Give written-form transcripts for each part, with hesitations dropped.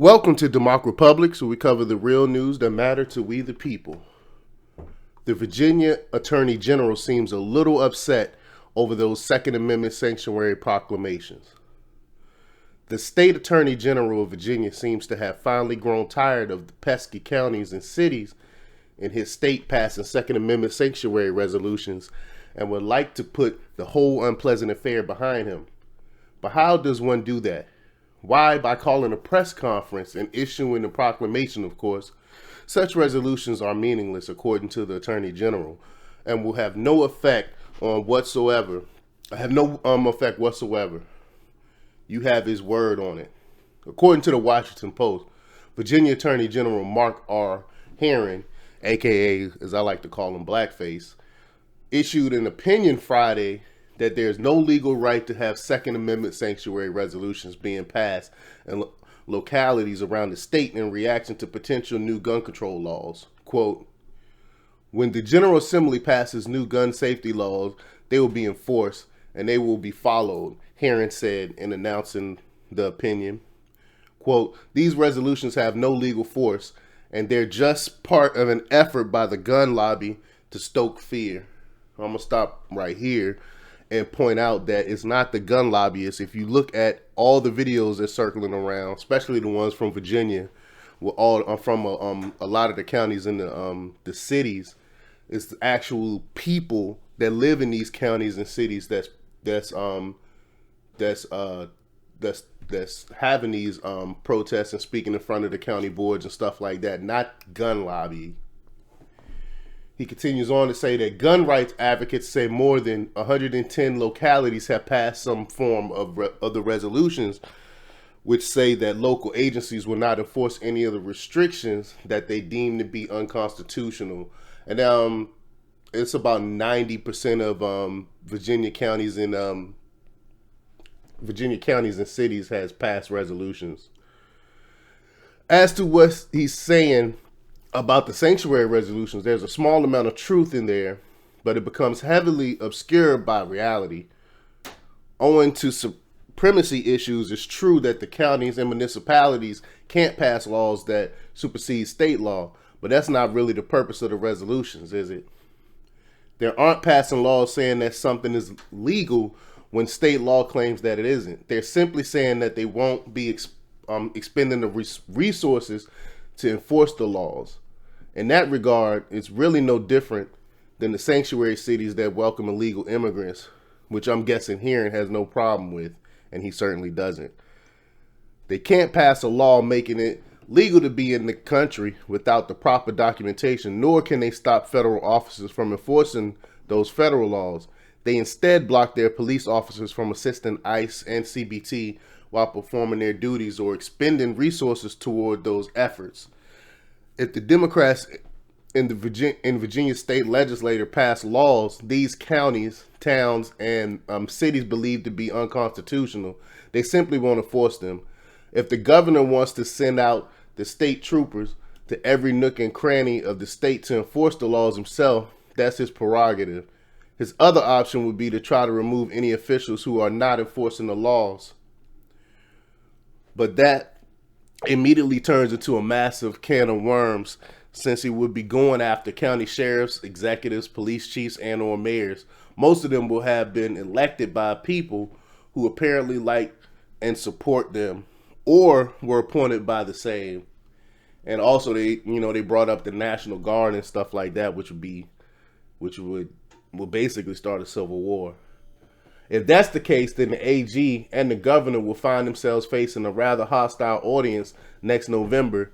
Welcome to DEMOCREPUBLIX, where we cover the real news that matter to we the people. The Virginia Attorney General seems a little upset over those Second Amendment sanctuary proclamations. The State Attorney General of Virginia seems to have finally grown tired of the pesky counties and cities in his state passing Second Amendment sanctuary resolutions and would like to put the whole unpleasant affair behind him. But how does one do that? Why? By calling a press conference and issuing a proclamation, of course. Such resolutions are meaningless, according to the Attorney General, and will have no effect whatsoever. You have his word on it. According to the Washington Post, Virginia Attorney General Mark R. Herring, aka, as I like to call him, Blackface, issued an opinion Friday that there's no legal right to have Second Amendment sanctuary resolutions being passed in localities around the state in reaction to potential new gun control laws. Quote, when the General Assembly passes new gun safety laws, they will be enforced and they will be followed, Herring said in announcing the opinion. Quote, these resolutions have no legal force and they're just part of an effort by the gun lobby to stoke fear. I'm going to stop right here and point out that it's not the gun lobbyists. If you look at all the videos that's circling around, especially the ones from Virginia, from a lot of the counties in the cities, it's the actual people that live in these counties and cities that's having these protests and speaking in front of the county boards and stuff like that, not gun lobby. He continues on to say that gun rights advocates say more than 110 localities have passed some form of the resolutions, which say that local agencies will not enforce any of the restrictions that they deem to be unconstitutional. And it's about 90% of Virginia counties and cities has passed resolutions. As to what he's saying about the sanctuary resolutions, there's a small amount of truth in there, but it becomes heavily obscured by reality. Owing to supremacy issues, it's true that the counties and municipalities can't pass laws that supersede state law, but that's not really the purpose of the resolutions, is it? They aren't passing laws saying that something is legal when state law claims that it isn't. They're simply saying that they won't be expending the resources to enforce the laws. In that regard, it's really no different than the sanctuary cities that welcome illegal immigrants, which I'm guessing Herring has no problem with, and he certainly doesn't. They can't pass a law making it legal to be in the country without the proper documentation, nor can they stop federal officers from enforcing those federal laws. They instead block their police officers from assisting ICE and CBT while performing their duties or expending resources toward those efforts. If the Democrats in Virginia state legislature pass laws these counties, towns, and cities believe to be unconstitutional, they simply won't enforce them. If the governor wants to send out the state troopers to every nook and cranny of the state to enforce the laws himself, that's his prerogative. His other option would be to try to remove any officials who are not enforcing the laws. But that immediately turns into a massive can of worms, since he would be going after county sheriffs, executives, police chiefs, and or mayors. Most of them will have been elected by people who apparently like and support them, or were appointed by the same. And also they brought up the National Guard and stuff like that, which would basically start a civil war. If that's the case, then the AG and the governor will find themselves facing a rather hostile audience next November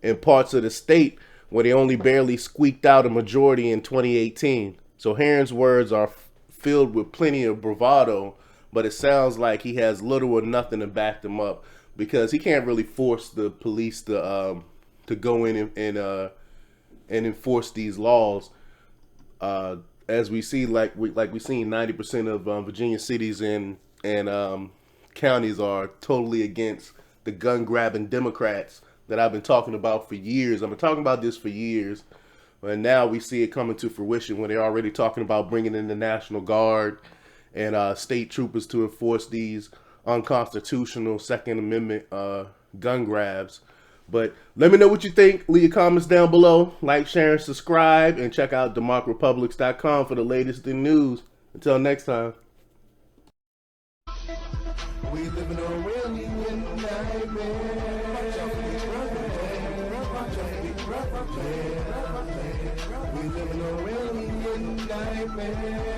in parts of the state where they only barely squeaked out a majority in 2018. So Herring's words are filled with plenty of bravado, but it sounds like he has little or nothing to back them up, because he can't really force the police to go in and enforce these laws. As we see, like we seen, 90% of Virginia cities and counties are totally against the gun grabbing Democrats that I've been talking about for years. I've been talking about this for years, and now we see it coming to fruition when they're already talking about bringing in the National Guard and state troopers to enforce these unconstitutional Second Amendment gun grabs. But let me know what you think. Leave your comments down below. Like, share, and subscribe. And check out DEMOCREPUBLIX.com for the latest in news. Until next time. We live in a really nightmare. We live in a really nightmare.